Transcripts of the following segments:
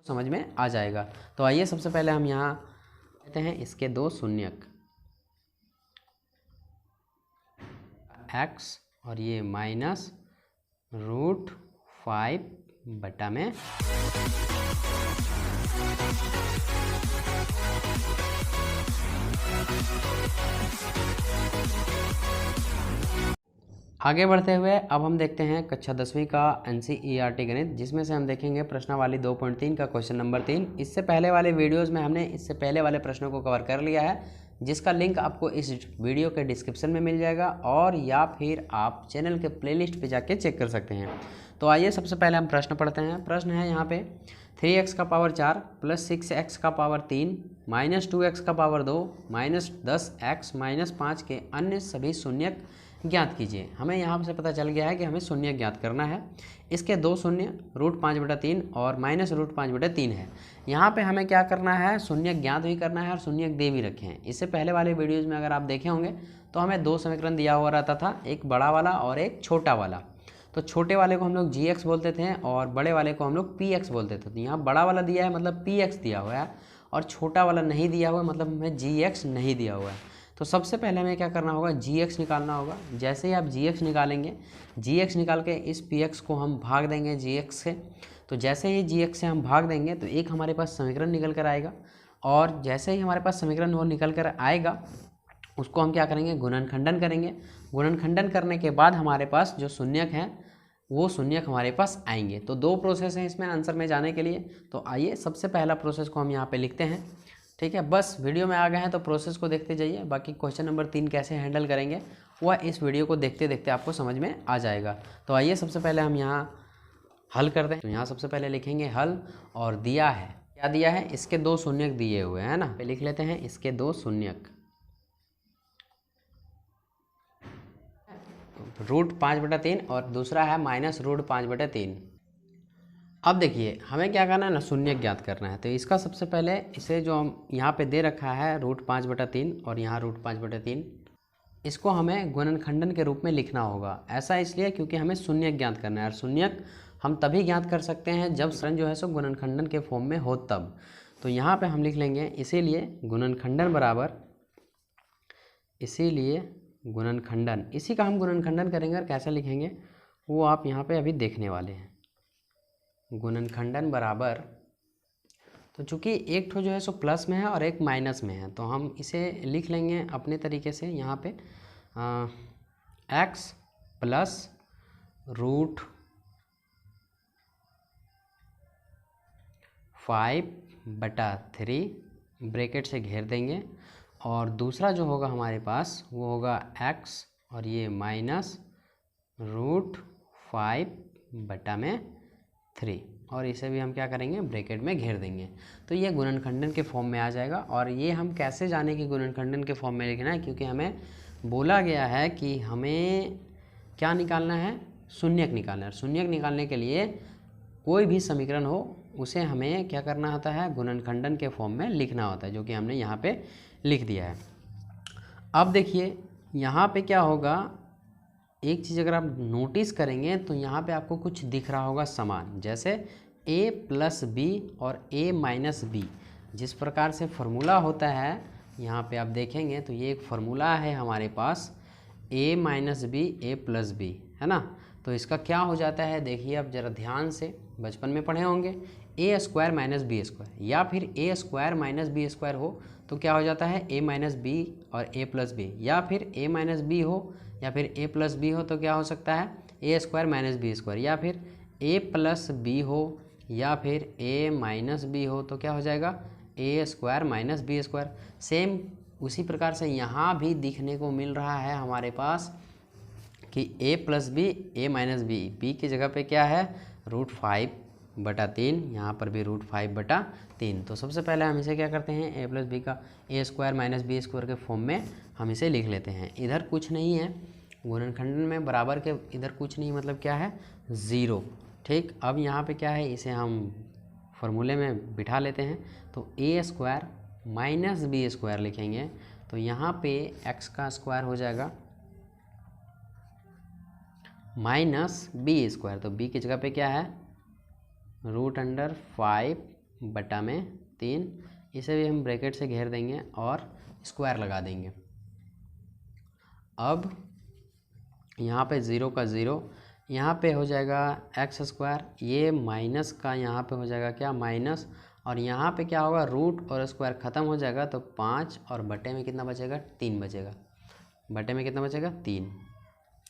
समझ में आ जाएगा। तो आइए सबसे पहले हम यहाँ लेते हैं इसके दो शून्यक x और ये माइनस √5 बटा में आगे बढ़ते हुए अब हम देखते हैं कक्षा 10वीं का NCERT गणित, जिसमें से हम देखेंगे प्रश्नावली 2.3 का क्वेश्चन नंबर 3। इससे पहले वाले वीडियोस में हमने इससे पहले वाले प्रश्नों को कवर कर लिया है, जिसका लिंक आपको इस वीडियो के डिस्क्रिप्शन में मिल जाएगा और या फिर आप चैनल के प्लेलिस्ट पे जाके चेक कर सकते हैं। तो आइए सबसे पहले हम प्रश्न पढ़ते हैं। प्रश्न है यहाँ पे 3x का पावर 4 प्लस 6x का पावर 3 माइनस 2x का पावर 2 माइनस 10x माइनस 5 के अन्य सभी शून्यक ज्ञात कीजिए। हमें यहाँ से पता चल गया है कि हमें शून्य ज्ञात करना है। इसके दो शून्य √5/3 और माइनस √5/3 है। यहाँ पे हमें क्या करना है, शून्य ज्ञात भी करना है और शून्य दे भी रखे हैं। इससे पहले वाले वीडियोज़ में अगर आप देखे होंगे तो हमें दो समीकरण दिया हुआ रहता था, एक बड़ा वाला और एक छोटा वाला। तो छोटे वाले को हम लोग gx बोलते थे और बड़े वाले को हम लोग px बोलते थे। तो यहाँ बड़ा वाला दिया है मतलब px दिया हुआ है और छोटा वाला नहीं दिया हुआ है मतलब हमें gx नहीं दिया हुआ है। तो सबसे पहले हमें क्या करना होगा, gx निकालना होगा। जैसे ही आप gx निकालेंगे, gx निकाल के इस px को हम भाग देंगे gx से। तो जैसे ही gx से हम भाग देंगे तो एक हमारे पास समीकरण निकल कर आएगा और जैसे ही हमारे पास समीकरण वो निकल कर आएगा उसको हम क्या करेंगे, गुणनखंडन करेंगे। गुणनखंडन करने के बाद हमारे पास जो शून्यक हैं वो शून्यक हमारे पास आएंगे। तो दो प्रोसेस हैं इसमें आंसर में जाने के लिए। तो आइए सबसे पहला प्रोसेस को हम यहाँ पे लिखते हैं। ठीक है, बस वीडियो में आ गए हैं तो प्रोसेस को देखते जाइए। बाकी क्वेश्चन नंबर 3 कैसे हैंडल करेंगे वह इस वीडियो को देखते देखते आपको समझ में आ जाएगा। तो आइए सबसे पहले हम यहाँ हल करते हैं। तो यहाँ सबसे पहले लिखेंगे हल और दिया है, क्या दिया है, इसके दो शून्यक दिए हुए हैं ना। लिख लेते हैं इसके दो शून्यक √5/3 और दूसरा है माइनस √5/3। अब देखिए हमें क्या करना है ना, शून्य ज्ञात करना है। तो इसका सबसे पहले इसे जो हम यहाँ पे दे रखा है √5/3 और यहाँ √5/3, इसको हमें गुणनखंडन के रूप में लिखना होगा। ऐसा इसलिए क्योंकि हमें शून्य ज्ञात करना है और शून्यक हम तभी ज्ञात कर सकते हैं जब समीकरण जो है सो गुणनखंडन के फॉर्म में हो तब। तो यहाँ पे हम लिख लेंगे इसीलिए गुणनखंडन बराबर, इसीलिए गुणनखंडन, इसी का हम गुणनखंडन करेंगे और कैसे लिखेंगे वो आप यहाँ पे अभी देखने वाले हैं। गुणनखंडन बराबर, तो चूँकि एक ठो जो है सो प्लस में है और एक माइनस में है तो हम इसे लिख लेंगे अपने तरीके से। यहाँ पे x प्लस √5/3 ब्रैकेट से घेर देंगे और दूसरा जो होगा हमारे पास वो होगा x और ये माइनस √5/3 और इसे भी हम क्या करेंगे, ब्रैकेट में घेर देंगे। तो ये गुणनखंडन के फॉर्म में आ जाएगा। और ये हम कैसे जाने कि गुणनखंडन के फॉर्म में लिखना है, क्योंकि हमें बोला गया है कि हमें क्या निकालना है, शून्यक निकालना है। शून्यक निकालने के लिए कोई भी समीकरण हो उसे हमें क्या करना होता है, गुणनखंडन के फॉर्म में लिखना होता है, जो कि हमने यहाँ पे लिख दिया है। अब देखिए यहाँ पे क्या होगा, एक चीज़ अगर आप नोटिस करेंगे तो यहाँ पे आपको कुछ दिख रहा होगा समान, जैसे a प्लस बी और a माइनस बी। जिस प्रकार से फार्मूला होता है यहाँ पे आप देखेंगे तो ये एक फार्मूला है हमारे पास, a minus B a plus B, है ना। तो इसका क्या हो जाता है, देखिए आप ज़रा ध्यान से, बचपन में पढ़े होंगे, a² माइनस बी स्क्वायर, या फिर a² माइनस बी स्क्वायर हो तो क्या हो जाता है a माइनस बी और a प्लस बी, या फिर a माइनस बी हो या फिर a प्लस बी हो तो क्या हो सकता है a² माइनस बी स्क्वायर, या फिर a प्लस बी हो या फिर a माइनस बी हो तो क्या हो जाएगा a² minus B square. Same उसी प्रकार से यहाँ भी दिखने को मिल रहा है हमारे पास कि a plus B a minus B, B की जगह पे क्या है √5/3, यहाँ पर भी √5/3। तो सबसे पहले हम इसे क्या करते हैं, a प्लस बी का a² माइनस बी स्क्वायर के फॉर्म में हम इसे लिख लेते हैं। इधर कुछ नहीं है, गुणनखंडन में बराबर के इधर कुछ नहीं, मतलब क्या है 0। ठीक, अब यहाँ पे क्या है, इसे हम फार्मूले में बिठा लेते हैं। तो a² माइनस बी स्क्वायर लिखेंगे तो यहाँ पे x का स्क्वायर हो जाएगा माइनस बी स्क्वायर, तो b की जगह पे क्या है √5 बटा में 3, इसे भी हम ब्रैकेट से घेर देंगे और स्क्वायर लगा देंगे। अब यहाँ पे 0 का 0, यहाँ पे हो जाएगा एक्स स्क्वायर, ये माइनस का यहाँ पे हो जाएगा क्या माइनस, और यहाँ पे क्या होगा रूट और स्क्वायर ख़त्म हो जाएगा तो 5 और बटे में कितना बचेगा 3 बचेगा, बटे में कितना बचेगा 3।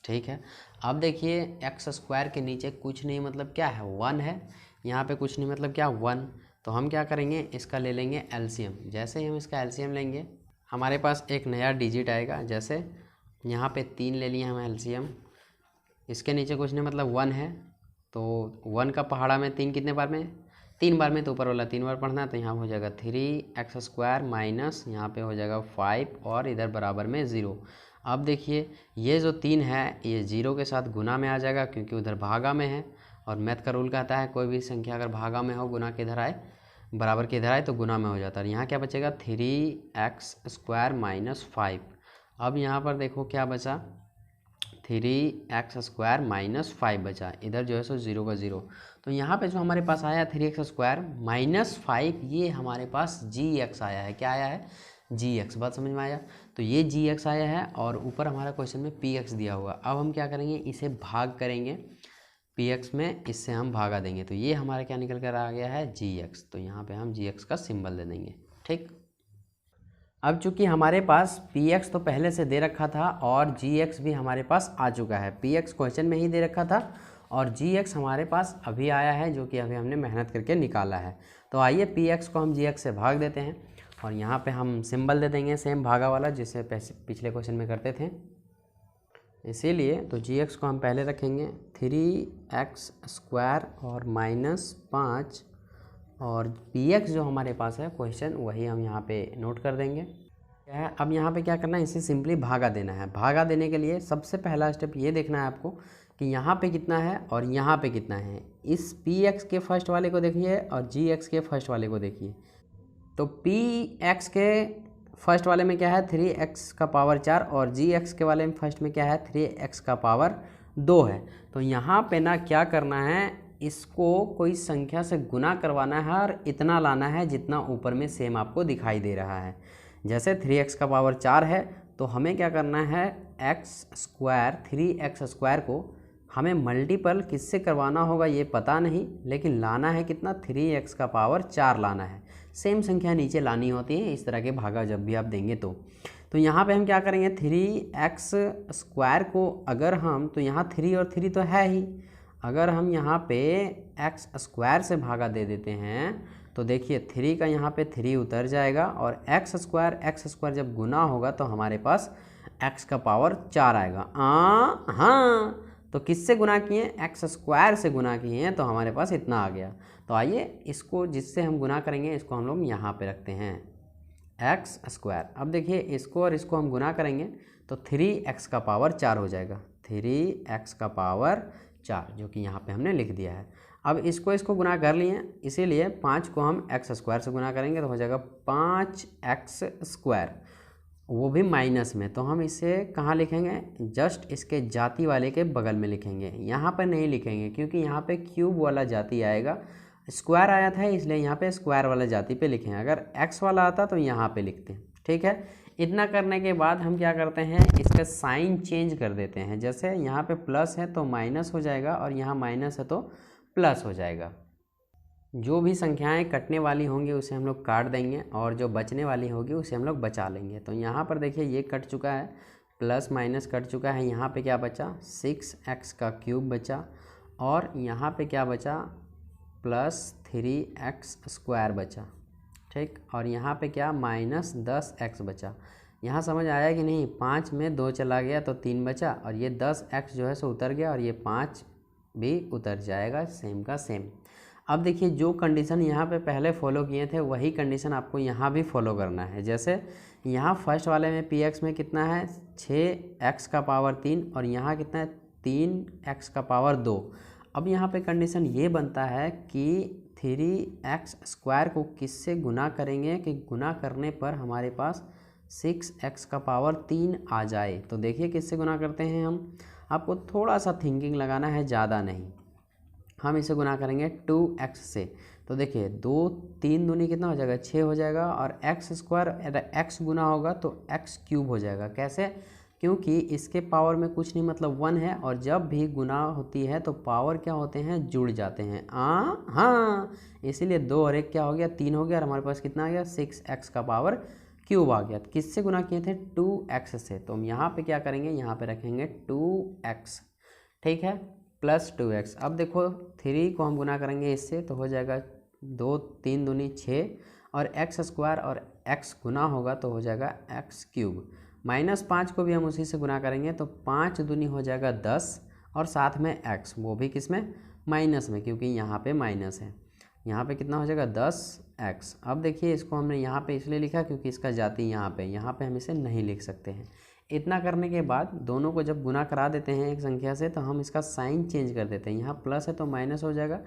ठीक है, अब देखिए एक्स स्क्वायर के नीचे कुछ नहीं मतलब क्या है 1 है, यहाँ पे कुछ नहीं मतलब क्या 1, तो हम क्या करेंगे इसका ले लेंगे एलसीएम। जैसे ही हम इसका एलसीएम लेंगे हमारे पास एक नया डिजिट आएगा, जैसे यहाँ पे 3 ले लिए हम एलसीएम, इसके नीचे कुछ नहीं मतलब 1 है, तो 1 का पहाड़ा में 3 कितने बार में 3 बार में, तो ऊपर वाला 3 बार पढ़ना है, तो यहाँ हो जाएगा 3x स्क्वायर माइनस यहाँ पे हो जाएगा 5 और इधर बराबर में 0। अब देखिए ये जो 3 है ये 0 के साथ गुना में आ जाएगा क्योंकि उधर भागा में है, और मैथ का रूल कहता है कोई भी संख्या अगर भागा में हो गुना के इधर आए बराबर के इधर आए तो गुना में हो जाता है। यहाँ क्या बचेगा 3x स्क्वायर माइनस 5। अब यहाँ पर देखो क्या बचा 3x स्क्वायर माइनस 5 बचा, इधर जो है सो 0 का 0, तो यहाँ पे जो हमारे पास आया 3x स्क्वायर माइनस 5, ये हमारे पास gx आया है। क्या आया है gx, बात समझ में आया, तो ये gx आया है और ऊपर हमारा क्वेश्चन में px दिया हुआ। अब हम क्या करेंगे इसे भाग करेंगे px में, इससे हम भागा देंगे, तो ये हमारा क्या निकल कर आ गया है gx, तो यहाँ पे हम gx का सिंबल दे देंगे। ठीक, अब चूंकि हमारे पास px तो पहले से दे रखा था और gx भी हमारे पास आ चुका है, px क्वेश्चन में ही दे रखा था और gx हमारे पास अभी आया है जो कि अभी हमने मेहनत करके निकाला है। तो आइए px को हम gx से भाग देते हैं और यहाँ पे हम सिंबल दे देंगे सेम भागा वाला जिसे पिछले क्वेश्चन में करते थे, इसीलिए तो gx को हम पहले रखेंगे 3x स्क्वायर और माइनस 5 और px जो हमारे पास है क्वेश्चन वही हम यहाँ पे नोट कर देंगे। क्या है अब यहाँ पे क्या करना है इसे सिंपली भागा देना है। भागा देने के लिए सबसे पहला स्टेप ये देखना है आपको कि यहाँ पे कितना है और यहाँ पे कितना है। इस px के फर्स्ट वाले को देखिए और gx के फर्स्ट वाले को देखिए, तो px के फर्स्ट वाले में क्या है 3x का पावर 4 और gx के वाले में फर्स्ट में क्या है 3x का पावर 2 है। तो यहाँ पे ना क्या करना है इसको कोई संख्या से गुना करवाना है और इतना लाना है जितना ऊपर में सेम आपको दिखाई दे रहा है। जैसे 3x का पावर 4 है तो हमें क्या करना है x स्क्वायर 3x स्क्वायर को हमें मल्टीपल किससे करवाना होगा ये पता नहीं, लेकिन लाना है कितना 3x का पावर 4 लाना है। सेम संख्या नीचे लानी होती है इस तरह के भागा जब भी आप देंगे तो यहाँ पे हम क्या करेंगे 3x स्क्वायर को अगर हम तो यहाँ 3 और 3 तो है ही, अगर हम यहाँ पे x स्क्वायर से भागा दे देते हैं तो देखिए 3 का यहाँ पे 3 उतर जाएगा और x स्क्वायर जब गुना होगा तो हमारे पास x का पावर 4 आएगा। हाँ, तो किससे गुना किए x स्क्वायर से गुना किए हैं तो हमारे पास इतना आ गया। तो आइए इसको जिससे हम गुना करेंगे इसको हम लोग यहाँ पे रखते हैं x स्क्वायर। अब देखिए इसको और इसको हम गुना करेंगे तो 3x का पावर 4 हो जाएगा, 3x का पावर 4 जो कि यहाँ पे हमने लिख दिया है। अब इसको गुना कर लिए इसीलिए 5 को हम x स्क्वायर से गुना करेंगे तो हो जाएगा 5x स्क्वायर, वो भी माइनस में। तो हम इसे कहाँ लिखेंगे जस्ट इसके जाति वाले के बगल में लिखेंगे, यहाँ पर नहीं लिखेंगे क्योंकि यहाँ पे क्यूब वाला जाति आएगा, स्क्वायर आया था इसलिए यहाँ पे स्क्वायर वाला जाति पे लिखें। अगर x वाला आता तो यहाँ पे लिखते हैं। ठीक है, इतना करने के बाद हम क्या करते हैं इसका साइन चेंज कर देते हैं। जैसे यहाँ पे प्लस है तो माइनस हो जाएगा और यहाँ माइनस है तो प्लस हो जाएगा। जो भी संख्याएं कटने वाली होंगी उसे हम लोग काट देंगे और जो बचने वाली होगी उसे हम लोग बचा लेंगे। तो यहाँ पर देखिए ये कट चुका है, प्लस माइनस कट चुका है। यहाँ पे क्या बचा 6x का क्यूब बचा और यहाँ पे क्या बचा प्लस 3x स्क्वायर बचा। ठीक, और यहाँ पे क्या माइनस 10x बचा। यहाँ समझ आया कि नहीं, 5 में 2 चला गया तो 3 बचा और ये 10x जो है सो उतर गया और ये 5 भी उतर जाएगा सेम का सेम। अब देखिए जो कंडीशन यहाँ पे पहले फॉलो किए थे वही कंडीशन आपको यहाँ भी फॉलो करना है। जैसे यहाँ फर्स्ट वाले में px में कितना है 6x का पावर 3 और यहाँ कितना है 3x का पावर 2। अब यहाँ पे कंडीशन ये बनता है कि 3x स्क्वायर को किससे गुना करेंगे कि गुना करने पर हमारे पास 6x का पावर 3 आ जाए। तो देखिए किससे गुना करते हैं हम, आपको थोड़ा सा थिंकिंग लगाना है, ज़्यादा नहीं। हम इसे गुना करेंगे 2x से, तो देखिए 2 3 दूनी कितना हो जाएगा 6 हो जाएगा, और एक्स स्क्वायर एक्स गुना होगा तो एक्स क्यूब हो जाएगा। कैसे? क्योंकि इसके पावर में कुछ नहीं मतलब 1 है, और जब भी गुना होती है तो पावर क्या होते हैं, जुड़ जाते हैं। हाँ, इसीलिए 2 और 1 क्या हो गया 3 हो गया, और हमारे पास कितना आ गया 6x का पावर क्यूब आ गया। किससे गुना किए थे 2x से, तो हम यहाँ पे क्या करेंगे, यहाँ पे रखेंगे 2x, ठीक है, प्लस 2x। अब देखो 3 को हम गुना करेंगे इससे तो हो जाएगा 2 3 दूनी 6, और एक्स स्क्वायर और x गुना होगा तो हो जाएगा एक्स क्यूब। -5 को भी हम उसी से गुना करेंगे तो 5 दूनी हो जाएगा 10, और साथ में x, वो भी किस में, माइनस में, क्योंकि यहाँ पे माइनस है। यहाँ पे कितना हो जाएगा 10x। अब देखिए इसको हमने यहाँ पे इसलिए लिखा क्योंकि इसका जाति यहाँ पे हम इसे नहीं लिख सकते हैं। इतना करने के बाद दोनों को जब गुना करा देते हैं एक संख्या से तो हम इसका साइन चेंज कर देते हैं। यहाँ प्लस है तो माइनस हो जाएगा,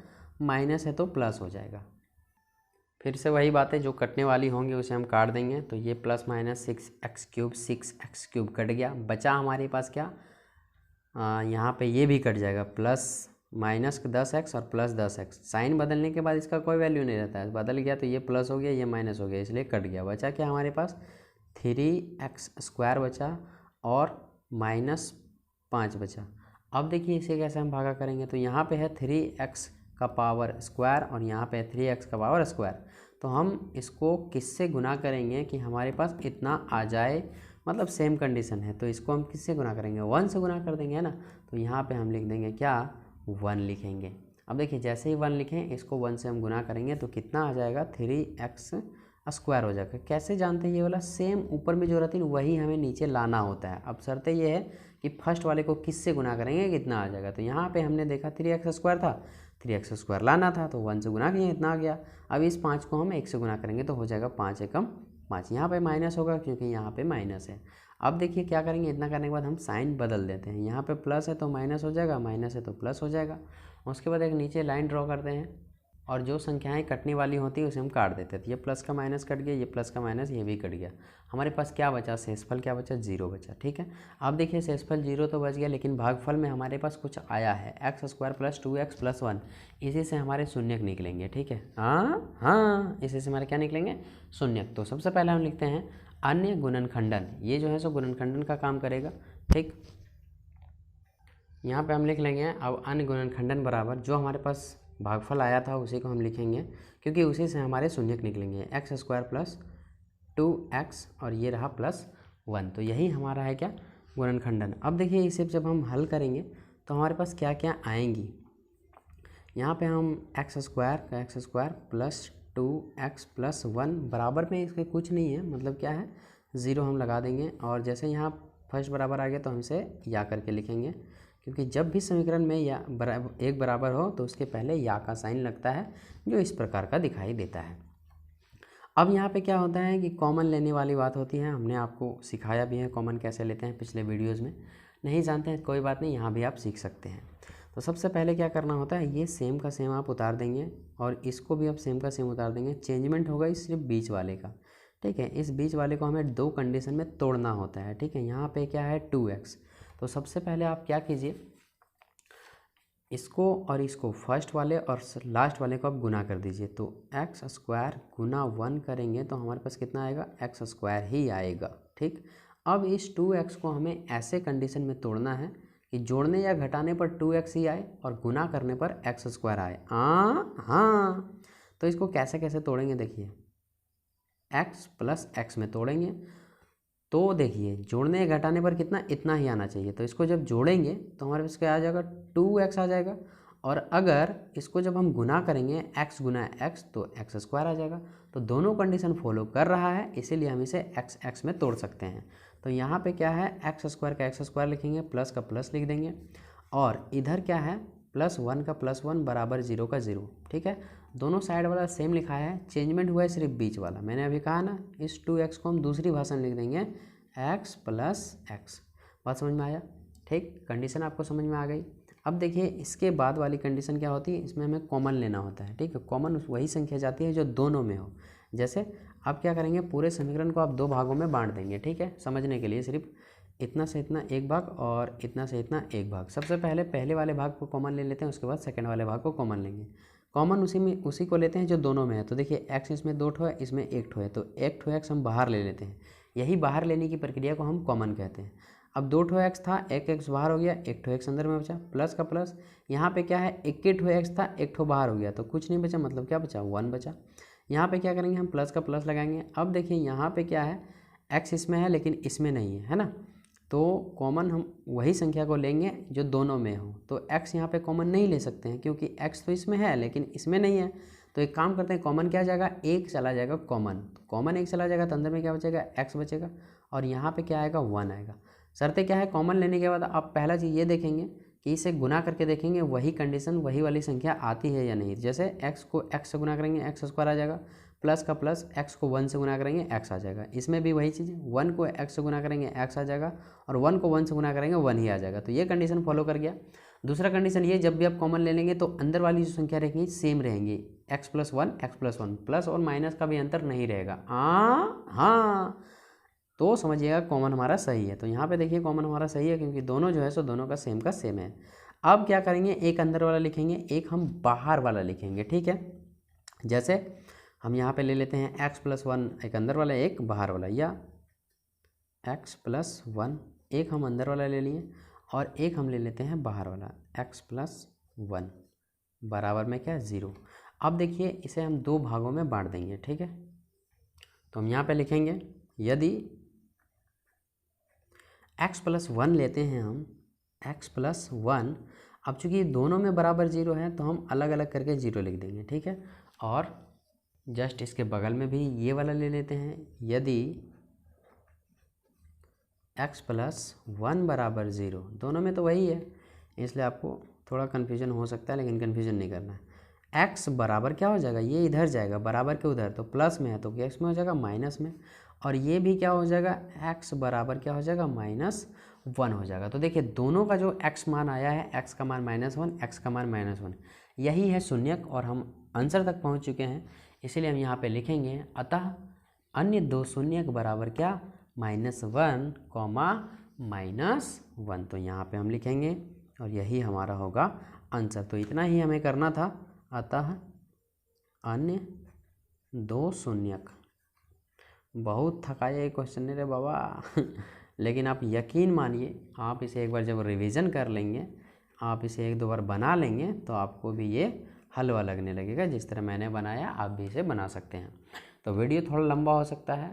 माइनस है तो प्लस हो जाएगा। फिर से वही बातें जो कटने वाली होंगी उसे हम काट देंगे। तो ये plus minus 6x cube cut गया, बचा हमारे पास क्या, यहाँ पे ये भी कट जाएगा, प्लस माइनस 10x और प्लस 10x। साइन बदलने के बाद इसका कोई वैल्यू नहीं रहता है, बदल गया तो ये प्लस हो गया ये माइनस हो गया, इसलिए कट गया। बचा क्या हमारे पास 3x स्क्वायर बचा और -5 बचा। अब देखिए इसे कैसे हम भागा करेंगे, तो यहाँ पे है 3x का पावर स्क्वायर और यहाँ पे 3x का पावर स्क्वायर। तो हम इसको किससे गुना करेंगे कि हमारे पास इतना आ जाए, मतलब सेम कंडीशन है, तो इसको हम किससे गुना करेंगे 1 से गुना कर देंगे, है ना। तो यहाँ पे हम लिख देंगे क्या 1 लिखेंगे। अब देखिए जैसे ही 1 लिखें इसको 1 से हम गुना करेंगे तो कितना आ जाएगा 3x स्क्वायर हो जाएगा। कैसे जानते हैं, ये वाला सेम ऊपर में जो रहती है वही हमें नीचे लाना होता है। अब शर्त ये है कि फर्स्ट वाले को किससे गुना करेंगे कितना आ जाएगा। तो यहाँ पे हमने देखा 3x स्क्वायर था, 3x स्क्वायर लाना था तो 1 से गुना किए इतना आ गया। अब इस 5 को हम 1 से गुना करेंगे तो हो जाएगा 5 एकम 5। यहाँ पे माइनस होगा क्योंकि यहाँ पे माइनस है। अब देखिए क्या करेंगे, इतना करने के बाद हम साइन बदल देते हैं। यहाँ पे प्लस है तो माइनस हो जाएगा, माइनस है तो प्लस हो जाएगा। उसके बाद एक नीचे लाइन ड्रॉ करते हैं और जो संख्याएं कटने वाली होती है उसे हम काट देते हैं। तो ये प्लस का माइनस कट गया, ये प्लस का माइनस ये भी कट गया। हमारे पास क्या बचा, शेषफल क्या बचा 0 बचा, ठीक है। अब देखिए शेषफल 0 तो बच गया, लेकिन भागफल में हमारे पास कुछ आया है x square plus 2x plus 1। इसी से हमारे शून्यक निकलेंगे, ठीक है। हाँ, इसी से हमारे क्या निकलेंगे शून्यक। तो सबसे पहले हम लिखते हैं अन्य गुणनखंडन। ये जो है सो गुणनखंडन का काम करेगा, ठीक। यहाँ पे हम लिख लेंगे अब अन्य गुणनखंडन बराबर जो हमारे पास भागफल आया था उसी को हम लिखेंगे, क्योंकि उसी से हमारे शून्यक निकलेंगे x स्क्वायर प्लस 2x और ये रहा प्लस 1। तो यही हमारा है क्या गुणनखंडन। अब देखिए इसे जब हम हल करेंगे तो हमारे पास क्या क्या आएंगी। यहाँ पे हम x square plus 2x plus 1 बराबर में इसके कुछ नहीं है, मतलब क्या है 0 हम लगा देंगे। और जैसे यहाँ फर्स्ट बराबर आ गया तो हम इसे या करके लिखेंगे, क्योंकि जब भी समीकरण में या एक बराबर हो तो उसके पहले या का साइन लगता है, जो इस प्रकार का दिखाई देता है। अब यहाँ पे क्या होता है कि कॉमन लेने वाली बात होती है। हमने आपको सिखाया भी है कॉमन कैसे लेते हैं पिछले वीडियोज़ में। नहीं जानते हैं कोई बात नहीं, यहाँ भी आप सीख सकते हैं। तो सबसे पहले क्या करना होता है, ये सेम का सेम आप उतार देंगे और इसको भी आप सेम का सेम उतार देंगे। चेंजमेंट होगा इस सिर्फ बीच वाले का, ठीक है। इस बीच वाले को हमें 2 कंडीशन में तोड़ना होता है, ठीक है। यहाँ पे क्या है 2x। तो सबसे पहले आप क्या कीजिए, इसको और इसको फर्स्ट वाले और लास्ट वाले को आप गुना कर दीजिए। तो x स्क्वायर गुना 1 करेंगे तो हमारे पास कितना आएगा x स्क्वायर ही आएगा, ठीक। अब इस 2x को हमें ऐसे कंडीशन में तोड़ना है कि जोड़ने या घटाने पर 2x ही आए और गुना करने पर x स्क्वायर आए। हाँ, तो इसको कैसे कैसे तोड़ेंगे, देखिए x प्लस x में तोड़ेंगे। तो देखिए जोड़ने या घटाने पर कितना, इतना ही आना चाहिए। तो इसको जब जोड़ेंगे तो हमारे पास क्या आ जाएगा 2x आ जाएगा, और अगर इसको जब हम गुना करेंगे x गुना x तो x स्क्वायर आ जाएगा। तो दोनों कंडीशन फॉलो कर रहा है, इसीलिए हम इसे x में तोड़ सकते हैं। तो यहाँ पे क्या है x स्क्वायर का x स्क्वायर लिखेंगे, प्लस का प्लस लिख देंगे, और इधर क्या है +1 का +1 बराबर 0 का 0, ठीक है। दोनों साइड वाला सेम लिखा है, चेंजमेंट हुआ है सिर्फ बीच वाला। मैंने अभी कहा ना इस 2x को हम दूसरी भाषा में लिख देंगे x प्लस x। बात समझ में आया, ठीक। कंडीशन आपको समझ में आ गई। अब देखिए इसके बाद वाली कंडीशन क्या होती है, इसमें हमें कॉमन लेना होता है, ठीक है। कॉमन वही संख्या जाती है जो दोनों में हो। जैसे आप क्या करेंगे, पूरे समीकरण को आप 2 भागों में बांट देंगे, ठीक है। समझने के लिए सिर्फ इतना से इतना एक भाग और इतना से इतना एक भाग। सबसे पहले वाले भाग को कॉमन ले लेते हैं, उसके बाद सेकंड वाले भाग को कॉमन लेंगे। कॉमन उसी को लेते हैं जो दोनों में है। तो देखिए एक्स इसमें 2 ठो है, इसमें 1 ठो है, तो 1 ठो एक्स हम बाहर ले लेते हैं। यही बाहर लेने की प्रक्रिया को हम कॉमन कहते हैं। अब 2 ठो एक्स था, 1 एक्स बाहर हो गया, 1 ठो एक्स अंदर में बचा, प्लस का प्लस। यहाँ पे क्या है, 1 ठो एक्स था, 1 ठो बाहर हो गया, तो कुछ नहीं बचा, मतलब क्या बचा, 1 बचा। यहाँ पे क्या करेंगे, हम प्लस का प्लस लगाएंगे। अब देखिए यहाँ पे क्या है, एक्स इसमें है लेकिन इसमें नहीं है ना, तो कॉमन हम वही संख्या को लेंगे जो दोनों में हो। तो x यहाँ पे कॉमन नहीं ले सकते हैं क्योंकि x तो इसमें है लेकिन इसमें नहीं है। तो एक काम करते हैं, कॉमन क्या जाएगा, 1 चला जाएगा कॉमन। कॉमन 1 चला जाएगा तो अंदर में क्या बचेगा, x बचेगा, और यहाँ पे क्या आएगा, 1 आएगा। शर्तें क्या है, कॉमन लेने के बाद आप पहला चीज़ ये देखेंगे कि इसे गुना करके देखेंगे वही कंडीशन, वही वाली संख्या आती है या नहीं। जैसे x को x से गुना करेंगे x स्क्वायर आ जाएगा, प्लस का प्लस x को 1 से गुना करेंगे x आ जाएगा। इसमें भी वही चीज़, 1 को x से गुना करेंगे x आ जाएगा, और 1 को 1 से गुना करेंगे 1 ही आ जाएगा। तो ये कंडीशन फॉलो कर गया। दूसरा कंडीशन ये, जब भी आप कॉमन ले लेंगे तो अंदर वाली जो संख्या रहेंगी सेम रहेंगी, x + 1 x + 1, प्लस और माइनस का भी अंतर नहीं रहेगा। हाँ, तो समझिएगा कॉमन हमारा सही है। तो यहाँ पे देखिए कॉमन हमारा सही है क्योंकि दोनों जो है सो दोनों का सेम है। अब क्या करेंगे, एक अंदर वाला लिखेंगे, एक हम बाहर वाला लिखेंगे, ठीक है। जैसे हम यहाँ पे ले लेते हैं x + 1 एक अंदर वाला एक बाहर वाला, या x + 1 एक हम अंदर वाला ले लिए और एक हम ले लेते हैं बाहर वाला, x + 1 बराबर में क्या, 0। अब देखिए इसे हम 2 भागों में बांट देंगे, ठीक है। तो हम यहाँ पे लिखेंगे, यदि x + 1 लेते हैं हम, x + 1, अब चूँकि दोनों में बराबर 0 है तो हम अलग अलग करके 0 लिख देंगे, ठीक है। और जस्ट इसके बगल में भी ये वाला ले लेते हैं, यदि x + 1 बराबर 0, दोनों में तो वही है इसलिए आपको थोड़ा कन्फ्यूजन हो सकता है, लेकिन कन्फ्यूजन नहीं करना है। x बराबर क्या हो जाएगा, ये इधर जाएगा बराबर के उधर, तो प्लस में है तो x में हो जाएगा माइनस में, और ये भी क्या हो जाएगा, x बराबर क्या हो जाएगा, -1 हो जाएगा। तो देखिए दोनों का जो x मान आया है, x का मान -1, x का मान -1, यही है शून्यक, और हम आंसर तक पहुंच चुके हैं। इसीलिए हम यहाँ पे लिखेंगे, अतः अन्य 2 शून्यक बराबर क्या, -1, -1। तो यहाँ पे हम लिखेंगे और यही हमारा होगा आंसर। तो इतना ही हमें करना था, अतः अन्य 2 शून्यक। बहुत थकाया ये क्वेश्चन नहीं रे बाबा लेकिन आप यकीन मानिए, आप इसे एक बार जब रिवीजन कर लेंगे, आप इसे 1-2 बार बना लेंगे तो आपको भी ये हलवा लगने लगेगा। जिस तरह मैंने बनाया आप भी इसे बना सकते हैं। तो वीडियो थोड़ा लंबा हो सकता है,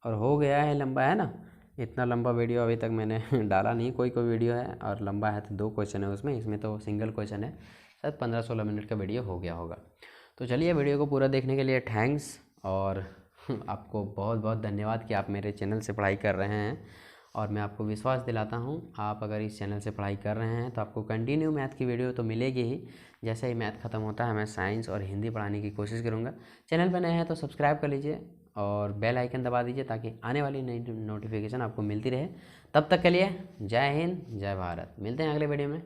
और हो गया है लंबा, है ना। इतना लंबा वीडियो अभी तक मैंने डाला नहीं, कोई वीडियो है और लंबा है तो 2 क्वेश्चन है उसमें, इसमें तो सिंगल क्वेश्चन है, शायद 15-16 मिनट का वीडियो हो गया होगा। तो चलिए, वीडियो को पूरा देखने के लिए थैंक्स, और आपको बहुत बहुत धन्यवाद कि आप मेरे चैनल से पढ़ाई कर रहे हैं। और मैं आपको विश्वास दिलाता हूँ, आप अगर इस चैनल से पढ़ाई कर रहे हैं तो आपको कंटिन्यू मैथ की वीडियो तो मिलेगी ही। जैसे ही मैथ ख़त्म होता है मैं साइंस और हिंदी पढ़ाने की कोशिश करूँगा। चैनल पर नए हैं तो सब्सक्राइब कर लीजिए और बेल आइकन दबा दीजिए ताकि आने वाली नई नोटिफिकेशन आपको मिलती रहे। तब तक के लिए जय हिंद, जय भारत। मिलते हैं अगले वीडियो में।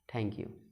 Thank you.